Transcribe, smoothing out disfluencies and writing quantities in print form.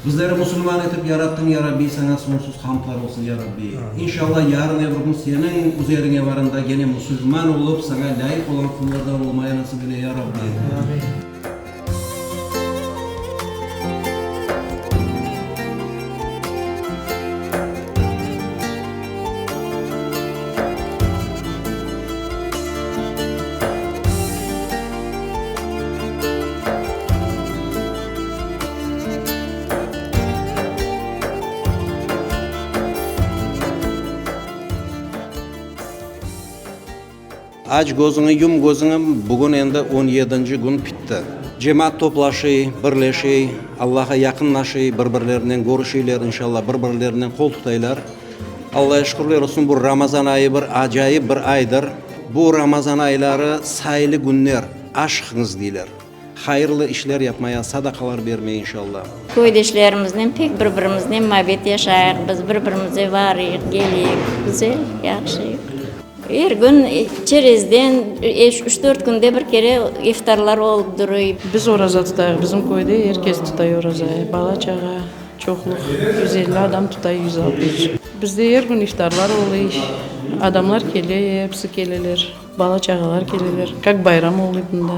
Bizleri Müslüman etip yarattın ya Rabbi, sana sonsuz hamdlar olsun ya Rabbi. İnşallah yarın öbür gün senin üzerine varında gene Müslüman olup sana layık olan kullardan olmaya nasip eyle ya Rabbi. Aç gözünü, yum gözünü, bugün endi 17. gün bitti. Cemaat toplaşıy, birleşiy, Allah'a yakınlaşıy, birbirlerinden görüşüyler inşallah, birbirlerinden kol tutaylar. Allah'a şükürler olsun, bu Ramazan ayı bir acayip bir aydır. Bu Ramazan ayları sayılı günler, aşkınız deyler. Hayırlı işler yapmaya, sadakalar vermeye inşallah. Koydaşlarımızdan pek birbirimizden muhabbet yaşayık, biz birbirimize varıyık, geliyik, güzel, yaxşı. Her gün çerezden 3-4 günde bir kere iftarlar olup duruyor. Biz oraza tutayıq, bizim koyda herkes tutay orazayı. Bala çağa, çoxluq, 150 adam tutay, 160. Bizde her gün iftarlar oluyor. Adamlar geliyor, hepsi gelirler. Bala çağalar gelirler. Kak bayram oluyor bunda.